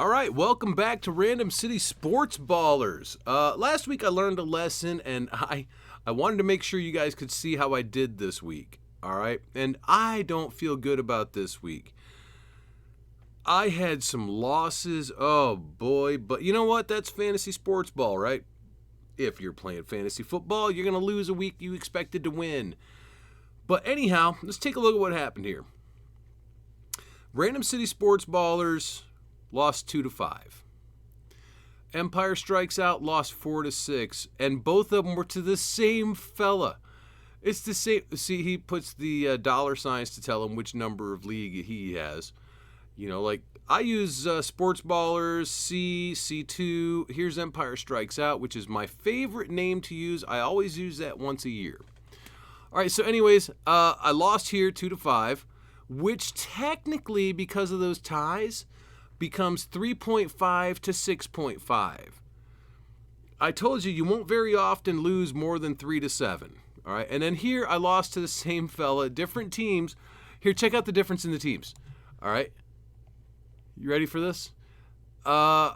All right, welcome back to Random City Sportsballers. Last week I learned a lesson, and I wanted to make sure you guys could see how I did this week. All right, and I don't feel good about this week. I had some losses. Oh boy, but you know what? That's fantasy sports ball, right? If you're playing fantasy football, you're gonna lose a week you expected to win. But anyhow, let's take a look at what happened here. Random City Sportsballers lost 2-5. Empire Strikes Out lost 4-6, and both of them were to the same fella. It's the same. See, he puts the dollar signs to tell him which number of league he has. You know, like I use Sportsballers, C2. Here's Empire Strikes Out, which is my favorite name to use. I always use that once a year. All right, so anyways, I lost here 2-5, which technically, because of those ties, becomes 3.5 to 6.5. I told you won't very often lose more than 3-7. All right, and then here I lost to the same fella, different teams. Here, check out the difference in the teams. All right, you ready for this? I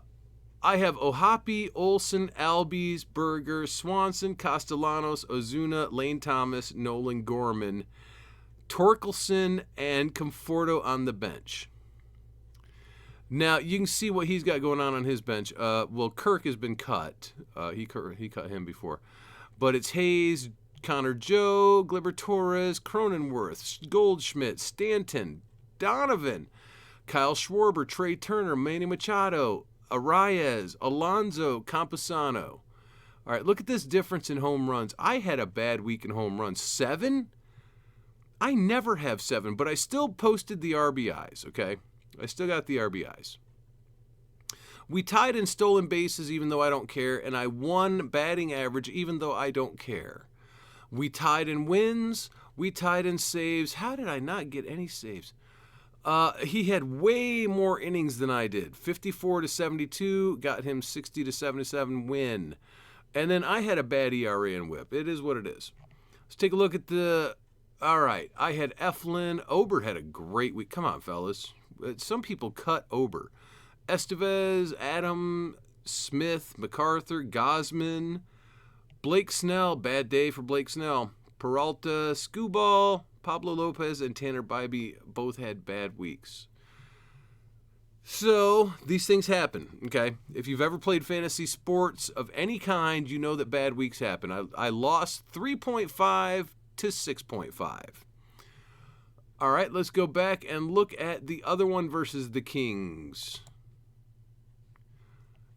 have Ohapi, Olsen, Albies, Berger, Swanson, Castellanos, Ozuna, Lane Thomas, Nolan Gorman, Torkelson, and Conforto on the bench. Now, you can see what he's got going on his bench. Well, Kirk has been cut. He cut him before. But it's Hayes, Connor Joe, Gleyber Torres, Cronenworth, Goldschmidt, Stanton, Donovan, Kyle Schwarber, Trey Turner, Manny Machado, Arraez, Alonso, Campusano. All right, look at this difference in home runs. I had a bad week in home runs. 7? I never have 7, but I still posted the RBIs, okay? I still got the RBIs. We tied in stolen bases even though I don't care, and I won batting average even though I don't care. We tied in wins. We tied in saves. How did I not get any saves? He had way more innings than I did. 54-72, got him 60-77 win. And then I had a bad ERA and whip. It is what it is. Let's take a look at the... All right, I had Eflin. Ober had a great week. Come on, fellas. Some people cut Ober. Estevez, Adam, Smith, MacArthur, Gosman, Blake Snell. Bad day for Blake Snell. Peralta, Skubal, Pablo Lopez, and Tanner Bybee both had bad weeks. So these things happen, okay? If you've ever played fantasy sports of any kind, you know that bad weeks happen. I lost 3.5 to 6.5. All right, let's go back and look at the other one versus the Kings.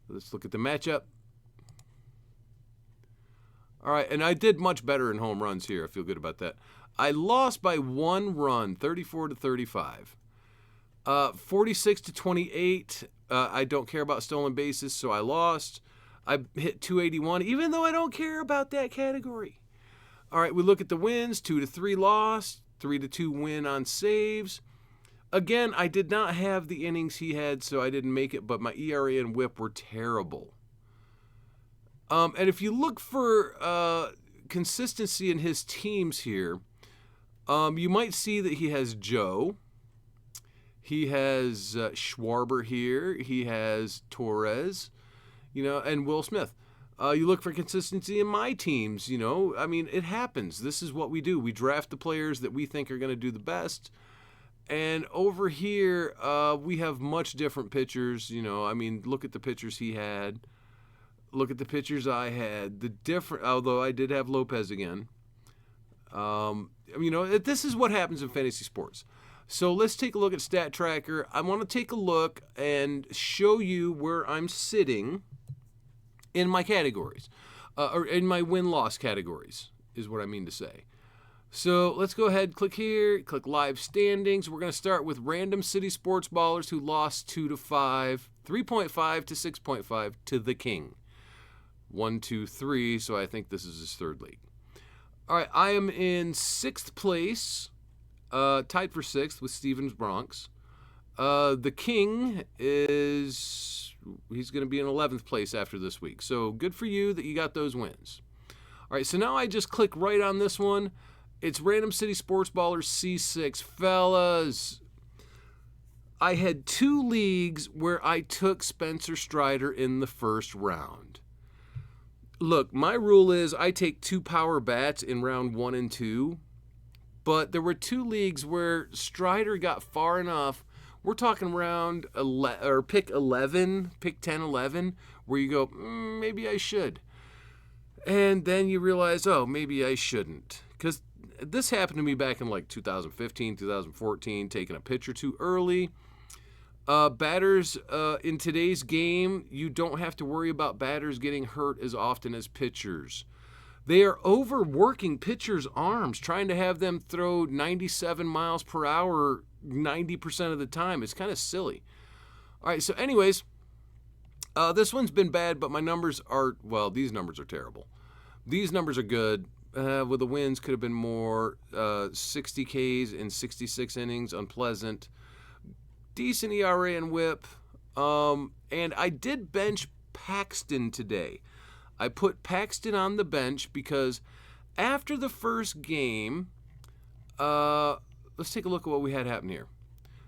Let's look at the matchup. All right, and I did much better in home runs here. I feel good about that. I lost by 1 run, 34-35. 46-28. I don't care about stolen bases, so I lost. I hit 281, even though I don't care about that category. All right, we look at the wins. 2-3 lost. 3-2 win on saves. Again, I did not have the innings he had, so I didn't make it, but my ERA and whip were terrible. And if you look for consistency in his teams here, you might see that he has Joe. He has Schwarber here. He has Torres, and Will Smith. You look for consistency in my teams, I mean, it happens. This is what we do. We draft the players that we think are going to do the best. And over here, we have much different pitchers. I mean, look at the pitchers he had. Look at the pitchers I had. Although I did have Lopez again. This is what happens in fantasy sports. So let's take a look at Stat Tracker. I want to take a look and show you where I'm sitting in my categories, or in my win-loss categories, is what I mean to say. So let's go ahead, click here, click Live Standings. We're going to start with Random City Sportsballers, who lost 2-5, 3.5 to 6.5 to the King. 1, 2, 3, so I think this is his third league. All right, I am in 6th place, tied for 6th with Stevens Bronx. The King he's going to be in 11th place after this week. So good for you that you got those wins. All right, so now I just click right on this one. It's Random City Sportsballers C6. Fellas, I had 2 leagues where I took Spencer Strider in the first round. Look, my rule is I take 2 power bats in round 1 and 2, but there were 2 leagues where Strider got far enough. We're talking pick 11, pick 10, 11, where you go, maybe I should. And then you realize, oh, maybe I shouldn't. Because this happened to me back in like 2015, 2014, taking a pitcher too early. Batters in today's game, you don't have to worry about batters getting hurt as often as pitchers. They are overworking pitchers' arms, trying to have them throw 97 miles per hour 90% of the time. It's kind of silly. All right, so anyways, this one's been bad, but my numbers are, well, these numbers are terrible. These numbers are good. With the wins, could have been more. 60 Ks in 66 innings, unpleasant. Decent ERA and whip. And I did bench Paxton today. I put Paxton on the bench because after the first game, let's take a look at what we had happen here.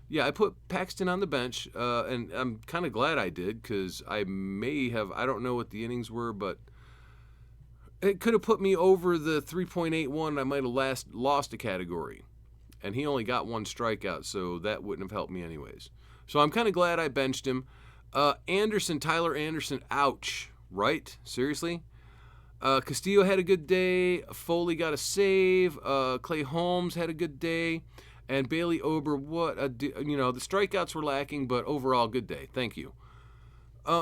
Yeah, I put Paxton on the bench, and I'm kind of glad I did because I don't know what the innings were, but it could have put me over the 3.81. I might have lost a category. And he only got 1 strikeout, so that wouldn't have helped me anyways. So I'm kind of glad I benched him. Tyler Anderson, ouch, right? Seriously? Castillo had a good day. Foley got a save. Clay Holmes had a good day. And Bailey Ober, the strikeouts were lacking, but overall, good day. Thank you.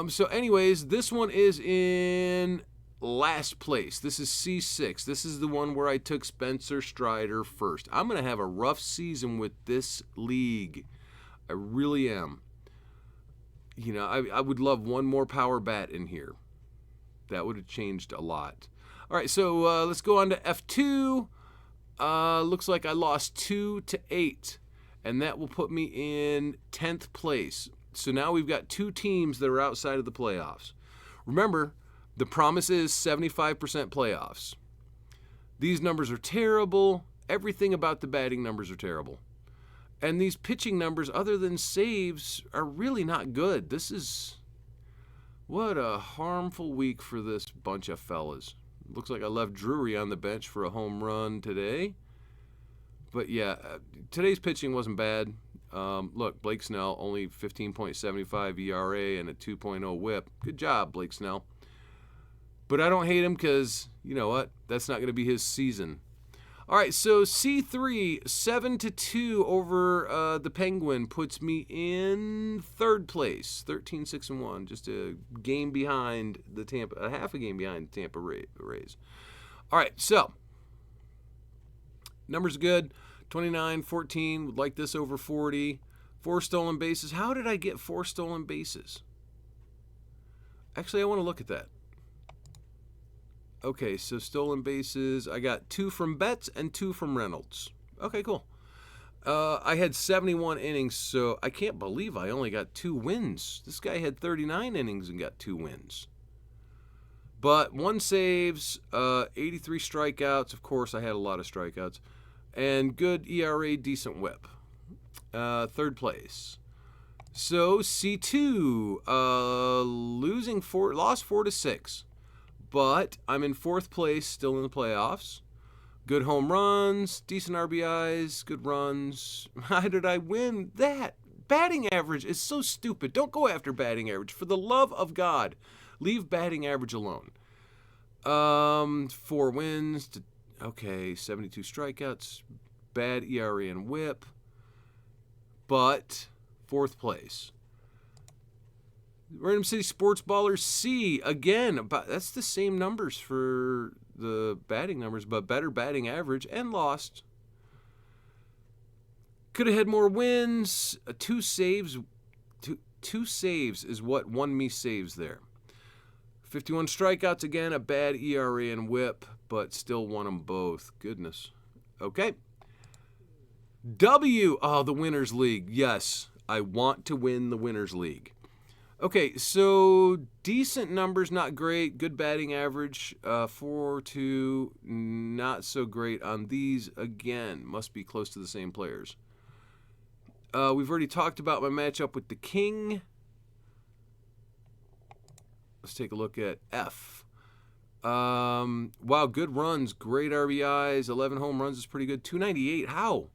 So anyways, this one is in last place. This is C6. This is the one where I took Spencer Strider first. I'm going to have a rough season with this league. I really am. I would love one more power bat in here. That would have changed a lot. All right, so let's go on to F2. Looks like I lost 2-8, and that will put me in 10th place. So now we've got 2 teams that are outside of the playoffs. Remember, the promise is 75% playoffs. These numbers are terrible. Everything about the batting numbers are terrible. And these pitching numbers, other than saves, are really not good. What a harmful week for this bunch of fellas. Looks like I left Drury on the bench for a home run today. But yeah, today's pitching wasn't bad. Look, Blake Snell, only 15.75 ERA and a 2.0 whip. Good job, Blake Snell. But I don't hate him because, you know what? That's not going to be his season. All right, so C3, 7-2 over the Penguin puts me in 3rd place, 13-6-1, just a game behind half a game behind the Tampa Rays. All right, so numbers good, 29-14, would like this over 40. 4 stolen bases. How did I get 4 stolen bases? Actually, I want to look at that. Okay, so stolen bases. I got 2 from Betts and 2 from Reynolds. Okay, cool. I had 71 innings, so I can't believe I only got 2 wins. This guy had 39 innings and got 2 wins. But 1 saves, 83 strikeouts. Of course, I had a lot of strikeouts. And good ERA, decent whip. 3rd place. So C2, lost 4-6. But I'm in 4th place, still in the playoffs. Good home runs, decent RBIs, good runs. How did I win that? Batting average is so stupid. Don't go after batting average. For the love of God, leave batting average alone. 4 wins. 72 strikeouts. Bad ERA and whip. But 4th place. Random City Sportsballers C, again, that's the same numbers for the batting numbers, but better batting average and lost. Could have had more wins. 2 saves. Two saves is what won me saves there. 51 strikeouts, again, a bad ERA and whip, but still won them both. Goodness. Okay. W, the Winners League. Yes, I want to win the Winners League. Okay, so decent numbers, not great. Good batting average, 4-2, not so great on these. Again, must be close to the same players. We've already talked about my matchup with the King. Let's take a look at F. Wow, good runs, great RBIs, 11 home runs is pretty good. 298, how?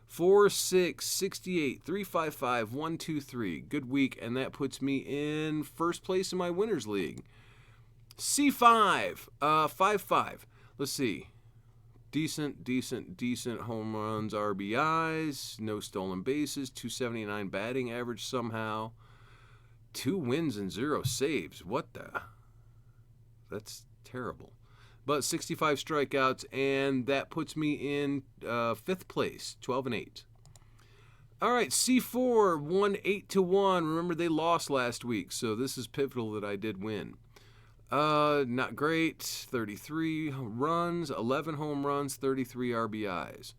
4, 6, 68, 355, 1, 2, 3. Good week, and that puts me in first place in my winners league. C5, 5-5. Let's see. Decent home runs, RBIs, no stolen bases, 279 batting average somehow. 2 wins and 0 saves. What the? That's terrible. But 65 strikeouts, and that puts me in 5th place, 12-8. All right, C4 won 8-1. Remember, they lost last week, so this is pivotal that I did win. Not great. 33 runs, 11 home runs, 33 RBIs.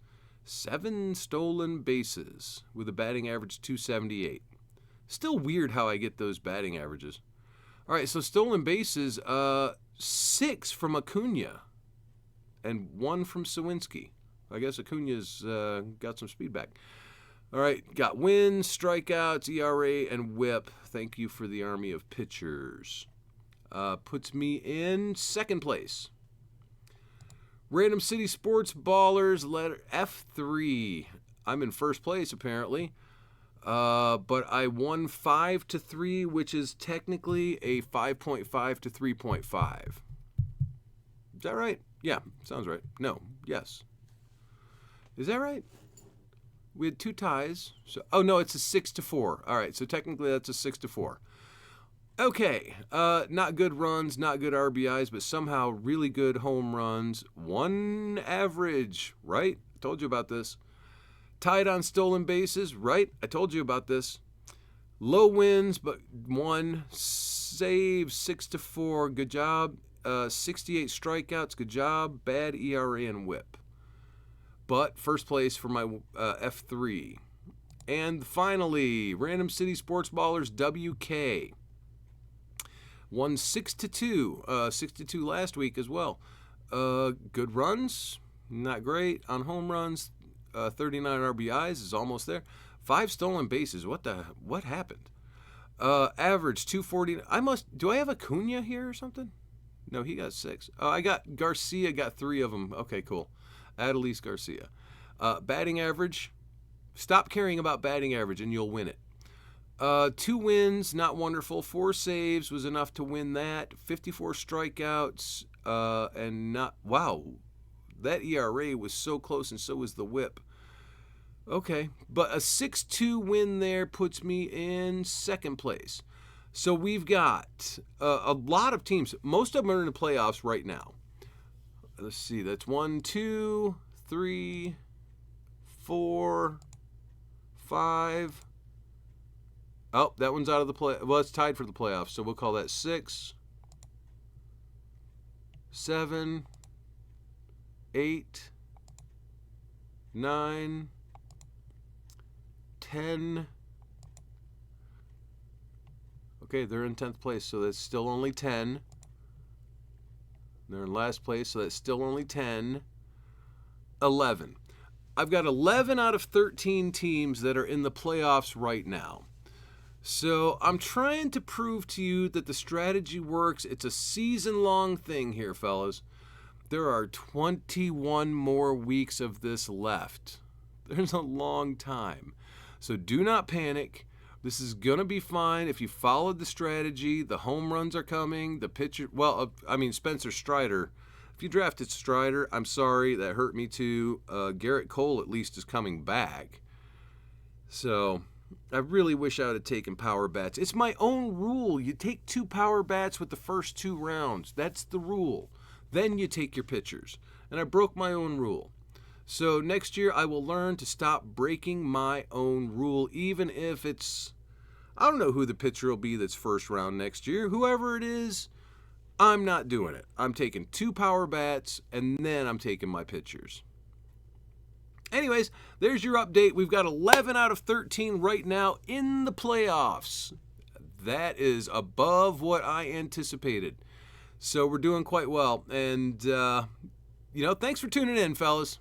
7 stolen bases with a batting average 278. Still weird how I get those batting averages. All right, so stolen bases, 6 from Acuna and 1 from Sawinski. I guess Acuna's got some speed back. All right, got wins, strikeouts, ERA, and WHIP. Thank you for the army of pitchers. Puts me in 2nd place. Random City Sportsballers, letter F3. I'm in 1st place, apparently. But I won 5-3, which is technically a 5.5 to 3.5. Is that right? Yeah, sounds right. No, yes. Is that right? We had 2 ties. So, oh no, it's a 6-4. All right, so technically that's a 6-4. Okay, not good runs, not good RBIs, but somehow really good home runs. 1 average, right? I told you about this. Tied on stolen bases, right? I told you about this. Low wins, but 1 save, 6-4. Good job. 68 strikeouts. Good job. Bad ERA and WHIP. But 1st place for my F3. And finally, Random City Sportsballers WK. Won 6-2. 6-2 last week as well. Good runs, not great. On home runs, 39 RBIs is almost there. 5 stolen bases. What happened? Average 240. Do I have Acuna here or something? No, he got 6. Oh, I got Garcia, got 3 of them. Okay, cool. Adolis Garcia. Batting average. Stop caring about batting average and you'll win it. 2 wins, not wonderful. 4 saves was enough to win that. 54 strikeouts, and not, wow, that ERA was so close, and so was the WHIP. Okay, but a 6-2 win there puts me in 2nd place. So we've got a lot of teams. Most of them are in the playoffs right now. Let's see, that's 1, 2, 3, 4, 5. Oh, that one's out of the play. Well, it's tied for the playoffs, so we'll call that 6, 7, 8, 9, 10. Okay, they're in 10th place, so that's still only 10. They're in last place, so that's still only 10. 11. I've got 11 out of 13 teams that are in the playoffs right now. So I'm trying to prove to you that the strategy works. It's a season-long thing here, fellas. There are 21 more weeks of this left. There's a long time. So do not panic. This is going to be fine if you followed the strategy. The home runs are coming. The pitcher, Spencer Strider. If you drafted Strider, I'm sorry. That hurt me too. Garrett Cole at least is coming back. So I really wish I would have taken power bats. It's my own rule. You take 2 power bats with the first 2 rounds. That's the rule. Then you take your pitchers. And I broke my own rule. So next year I will learn to stop breaking my own rule, even if it's, I don't know who the pitcher will be that's first round next year. Whoever it is, I'm not doing it. I'm taking 2 power bats, and then I'm taking my pitchers. Anyways, there's your update. We've got 11 out of 13 right now in the playoffs. That is above what I anticipated. So we're doing quite well. And, thanks for tuning in, fellas.